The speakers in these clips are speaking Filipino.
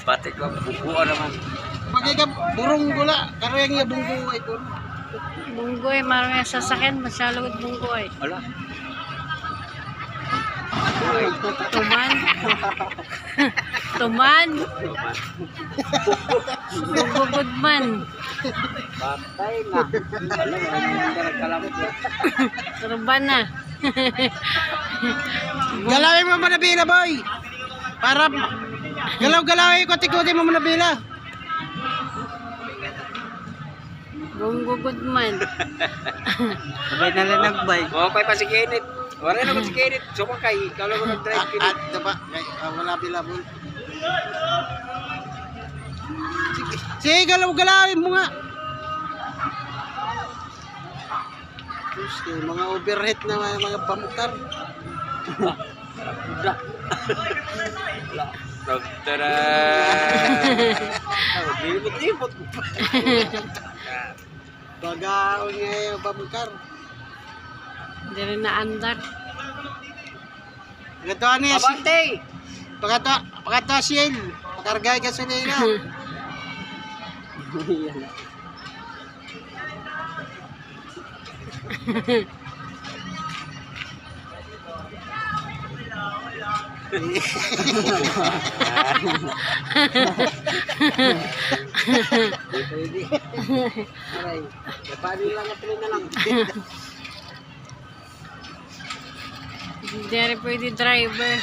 Batik ko, bubuo naman. Pagay ka, burong gula. Karo yung iya bunggo ay burong. Bunggoy, marami sasakyan, masyalawid bunggoy. Wala. Tuman. Tuman. Bugod man. Batay na. Wala, hindi kalamot yan. Surban na. Galawin mo manabila, boy. Para galaw-galawin ko tikutin mo manabila. Bugod man. Sabay na lang nagbay. Oo, kay pa si Kenneth. Wala naman si Kenneth. Sumakay. Ikaw lang mo nag-drive, At Kenneth. diba? Wala bilabol. Sige, galaw-galawin mo nga. Sige, mga overhead na mga pamukar. Udah. Wala. Tara. Libot-libot. Bagaon nga yung pamukar. Hindi rin naandar. Pagkatawa niya si... Abante! Pagkatawa siya. Pakargay ka sa nila. Pwede. Aray. Paano lang na tuloy na lang. Hindi rin pwede driver.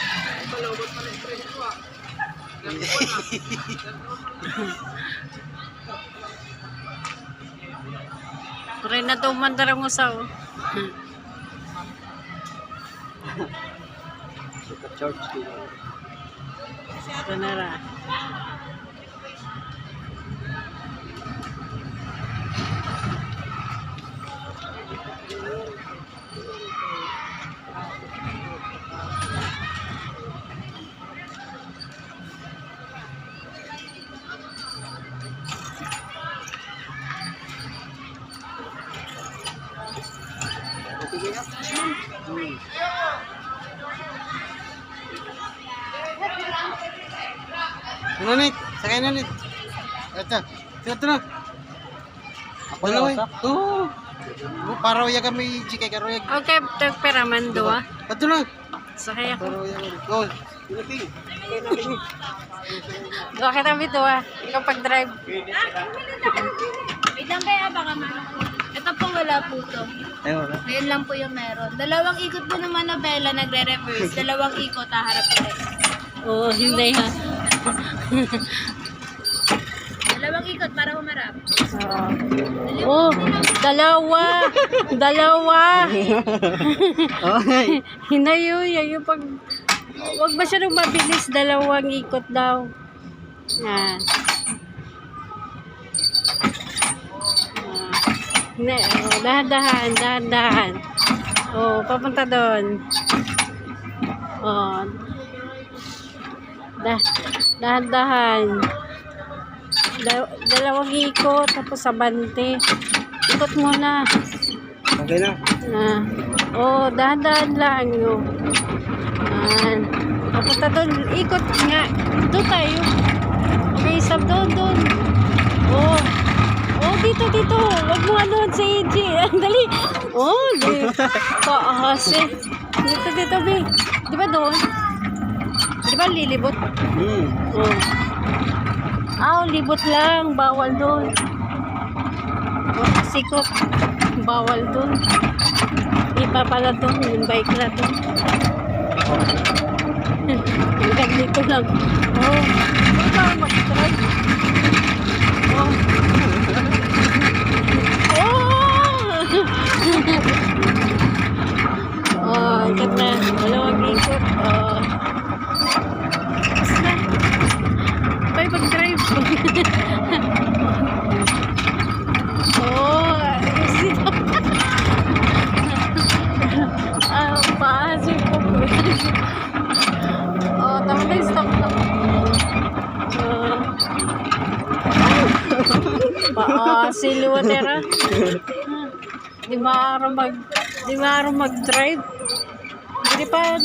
Rin na tumandar ang usaw. Church dito. Ito na ra. Ano nit? Sakay na nit. Ito. Ito na. Dalawa eh. Oo. Paraw ya kami jika karo ya. Okay, tagperaman doa. Ito na. Sakay ako. Paraw ya. Oh. Bakit kami doa? Ikaw pag-drive. Wait lang kaya baka ito po wala po to. Ay wala. Ngayon lang po yung meron. Dalawang ikot po naman na Bella nagre-reverse. Dalawang ikot haharap ulit. Oo, hindi ha. Dalawang ikot para humarap. Oo. Oh, dalawa. Dalawa. Okay. Hinayo, yung pag... Huwag masyadong mabilis, dalawang ikot daw. Yan. Dahan-dahan, dahan-dahan. Oh, papunta doon. Oh. Dahan-dahan. Dalawang ikot, tapos sabante. Ikot muna. Okay na. Oh, dahan-dahan lang. Oh. Yan. Papunta doon, ikot nga. Doon tayo. Okay, stop doon. Oh. Oh, dito. Huwag mo doon sa EG. Dali. Oh, di. Paase. Dito, B. Di ba doon? Di ba lilibot? Oh. Libot lang. Bawal doon. Oh, sikot. Bawal doon. Iba pala doon. Yung bike na doon. Hanggang dito lang. Oh. Ito, mag-drive. Oh. Oh, ikot na. Dalawang ikot. Oh. Basta. Bye, pag-drive. Oh, dito. Paasok ko. Oh, tama na yung stop. Siluwatera. Di maaro mag-drive. Hindi pa,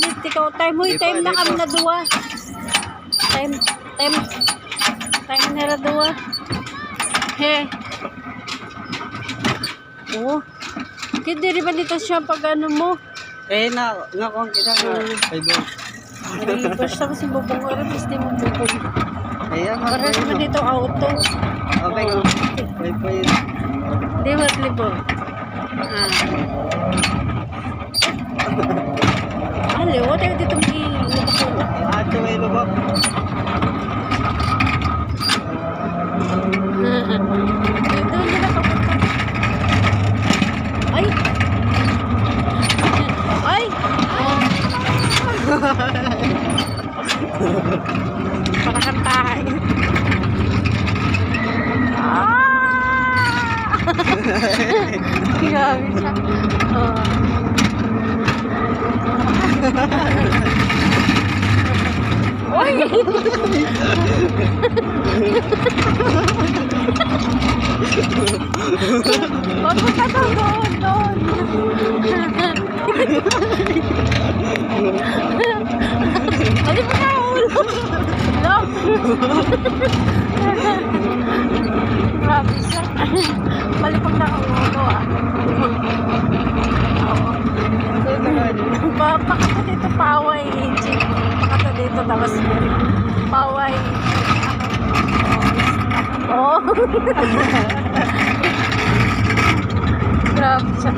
time na kami na duwa. Time Time nila dua. He. Oh. Kaya di ba dito siya pag ano mo? Nga kung kita nga. Basta kasi bubong oras, gusto mo bubong. Kaya nga. Para naman dito auto. Okay, pwede. Di ba, libo? Liwa tayo dito may lubak-lubak. Ato may lubak. Dito nila kapunta. Ay! Ay! Para kantahan. Grabe siya. Uy! Papunta daw doon. Ano ba na ulo? Look! Grabe siya. Malipag na ang ulo Pakata dito paway. Pakata dito tapos paway. Oh. Grabe siya.